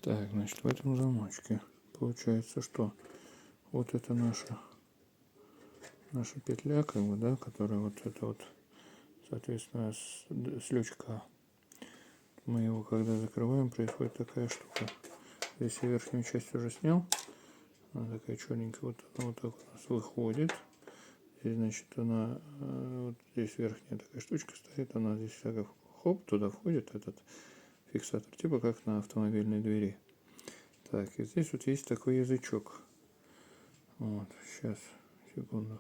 Так, значит, в этом замочке получается, что вот это наша петля, как бы, да, которая вот это вот, соответственно, с лючка. Мы его когда закрываем, происходит такая штука. Здесь я верхнюю часть уже снял. Она такая черненькая, вот она вот так у нас выходит. Здесь, значит, она вот здесь верхняя такая штучка стоит, она здесь всякая, хоп, туда входит этот фиксатор, типа как на автомобильной двери. Так, и здесь вот есть такой язычок. Вот, сейчас, секунду.